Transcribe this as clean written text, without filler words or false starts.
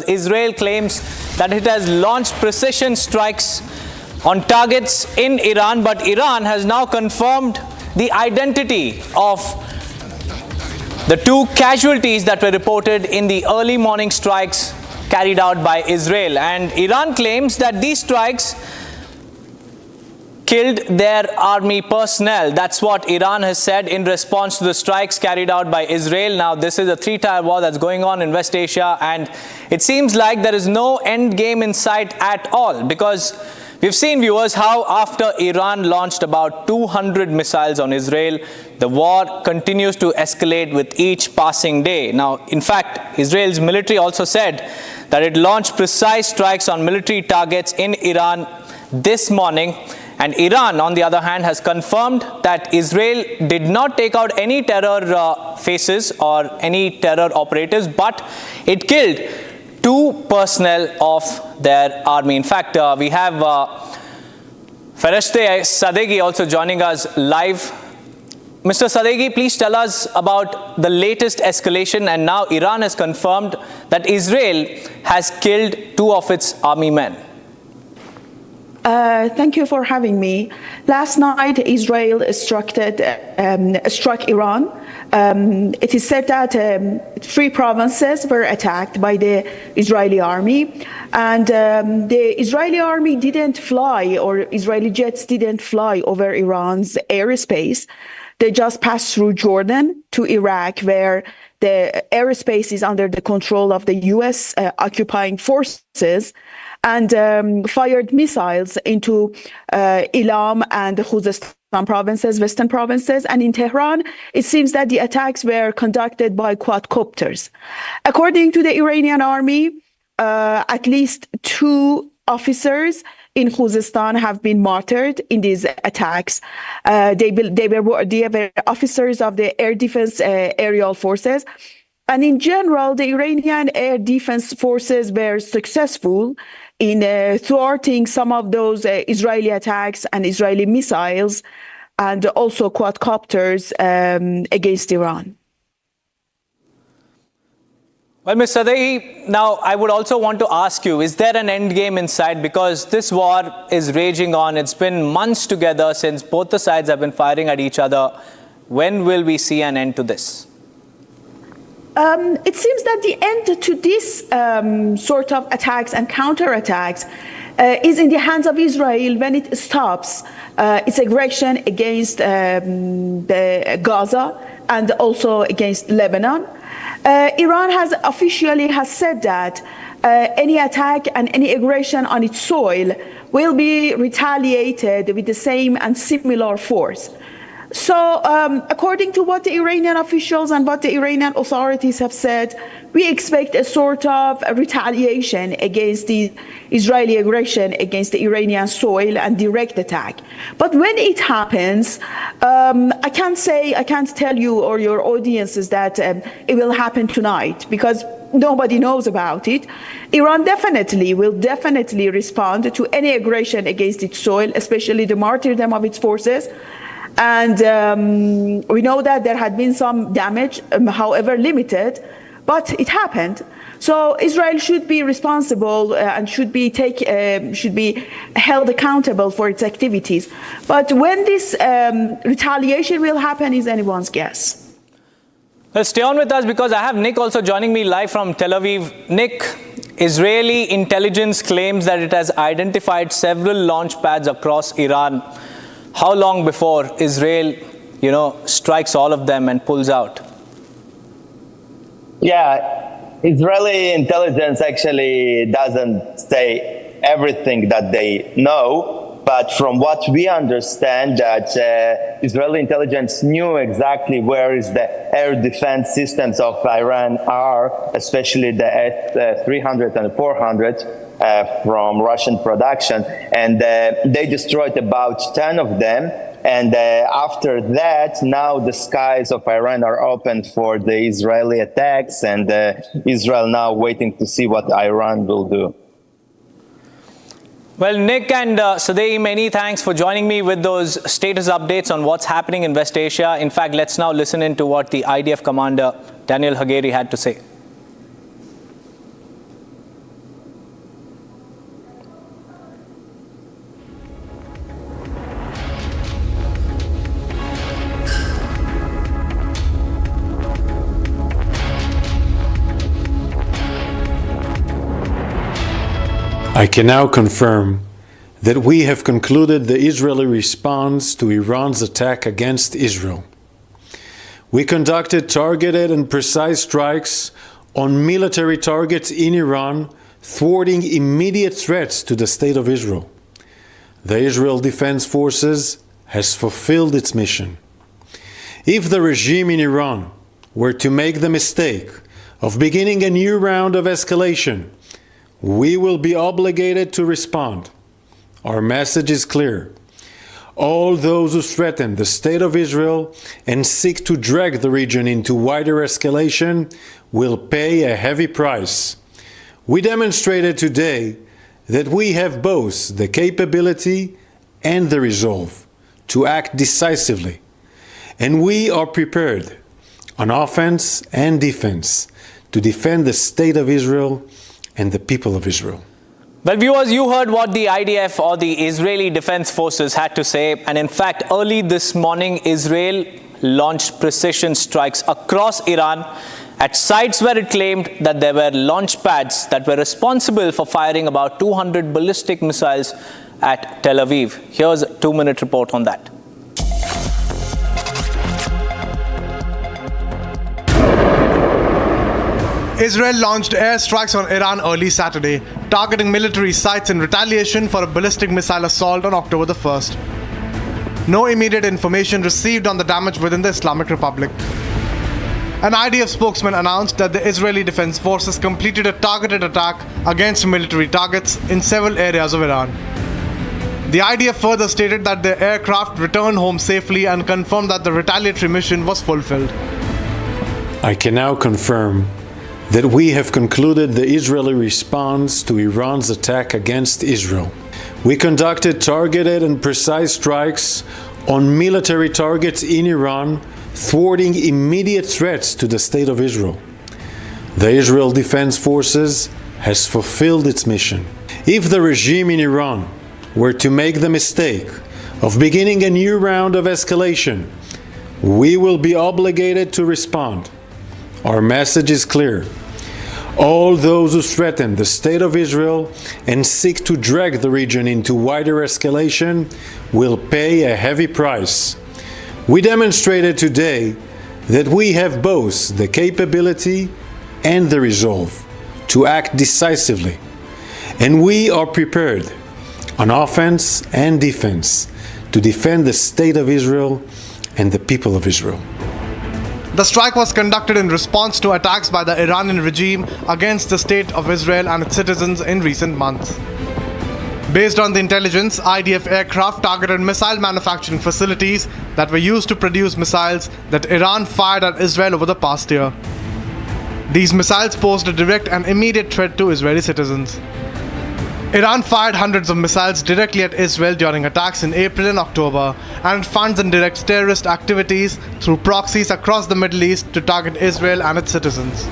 Israel claims that it has launched precision strikes on targets in Iran, but Iran has now confirmed the identity of the two casualties that were reported in the early morning strikes carried out by Israel. And Iran claims that these strikes killed their army personnel. That's what Iran has said in response to the strikes carried out by Israel. Now, this is a three-tier war that's going on in West Asia, and it seems like there is no end game in sight at all, because we've seen, viewers, how after Iran launched about 200 missiles on Israel, the war continues to escalate with each passing day. Now, in fact, Israel's military also said that it launched precise strikes on military targets in Iran this morning. And Iran, on the other hand, has confirmed that Israel did not take out any terror faces or any terror operatives, but it killed two personnel of their army. In fact, we have Fereshteh Sadeghi also joining us live. Mr. Sadeghi, please tell us about the latest escalation. And now Iran has confirmed that Israel has killed two of its army men. Thank you for having me. Last night, Israel struck Iran. It is said that 3 provinces were attacked by the Israeli army, and the Israeli army didn't fly, or Israeli jets didn't fly over Iran's airspace. They just passed through Jordan to Iraq, where the airspace is under the control of the U.S. Occupying forces, and fired missiles into Elam and Khuzestan provinces, western provinces. And in Tehran, it seems that the attacks were conducted by quadcopters. According to the Iranian army, at least 2 officers in Khuzestan have been martyred in these attacks. They were officers of the air defense aerial forces. And in general, the Iranian air defense forces were successful in thwarting some of those Israeli attacks and Israeli missiles, and also quadcopters against Iran. Well, Ms. Sadeghi, now I would also want to ask you, is there an end game in sight? Because this war is raging on. It's been months together since both the sides have been firing at each other. When will we see an end to this? It seems that the end to this sort of attacks and counterattacks is in the hands of Israel when it stops its aggression against Gaza and also against Lebanon. Iran has officially said that any attack and any aggression on its soil will be retaliated with the same and similar force. So, according to what the Iranian officials and what the Iranian authorities have said, we expect a sort of a retaliation against the Israeli aggression against the Iranian soil and direct attack. But when it happens, I can't tell you or your audiences that it will happen tonight, because nobody knows about it. Iran will definitely respond to any aggression against its soil, especially the martyrdom of its forces. And we know that there had been some damage, however limited, but it happened. So Israel should be responsible and should be held accountable for its activities. But when this retaliation will happen is anyone's guess. Well, stay on with us, because I have Nick also joining me live from Tel Aviv. Nick, Israeli intelligence claims that it has identified several launch pads across Iran. How long before Israel, strikes all of them and pulls out? Yeah, Israeli intelligence actually doesn't say everything that they know, but from what we understand, that Israeli intelligence knew exactly where is the air defense systems of Iran are, especially the S-300 and 400. From Russian production, and they destroyed about 10 of them. And after that, now the skies of Iran are open for the Israeli attacks, and Israel now waiting to see what Iran will do. Well, Nick and Sadeghi, many thanks for joining me with those status updates on what's happening in West Asia. In fact, let's now listen into what the IDF commander Daniel Hagari had to say. I can now confirm that we have concluded the Israeli response to Iran's attack against Israel. We conducted targeted and precise strikes on military targets in Iran, thwarting immediate threats to the State of Israel. The Israel Defense Forces has fulfilled its mission. If the regime in Iran were to make the mistake of beginning a new round of escalation, we will be obligated to respond. Our message is clear. All those who threaten the State of Israel and seek to drag the region into wider escalation will pay a heavy price. We demonstrated today that we have both the capability and the resolve to act decisively, and we are prepared on offense and defense to defend the State of Israel and the people of Israel. Well, viewers, you heard what the IDF or the Israeli Defense Forces had to say. And in fact, early this morning, Israel launched precision strikes across Iran at sites where it claimed that there were launch pads that were responsible for firing about 200 ballistic missiles at Tel Aviv. Here's a 2-minute report on that. Israel launched airstrikes on Iran early Saturday, targeting military sites in retaliation for a ballistic missile assault on October the 1st. No immediate information received on the damage within the Islamic Republic. An IDF spokesman announced that the Israeli Defense Forces completed a targeted attack against military targets in several areas of Iran. The IDF further stated that the aircraft returned home safely and confirmed that the retaliatory mission was fulfilled. I can now confirm that we have concluded the Israeli response to Iran's attack against Israel. We conducted targeted and precise strikes on military targets in Iran, thwarting immediate threats to the State of Israel. The Israel Defense Forces has fulfilled its mission. If the regime in Iran were to make the mistake of beginning a new round of escalation, we will be obligated to respond. Our message is clear. All those who threaten the State of Israel and seek to drag the region into wider escalation will pay a heavy price. We demonstrated today that we have both the capability and the resolve to act decisively, and we are prepared on offense and defense to defend the State of Israel and the people of Israel. The strike was conducted in response to attacks by the Iranian regime against the State of Israel and its citizens in recent months. Based on the intelligence, IDF aircraft targeted missile manufacturing facilities that were used to produce missiles that Iran fired at Israel over the past year. These missiles posed a direct and immediate threat to Israeli citizens. Iran fired hundreds of missiles directly at Israel during attacks in April and October, and it funds and directs terrorist activities through proxies across the Middle East to target Israel and its citizens.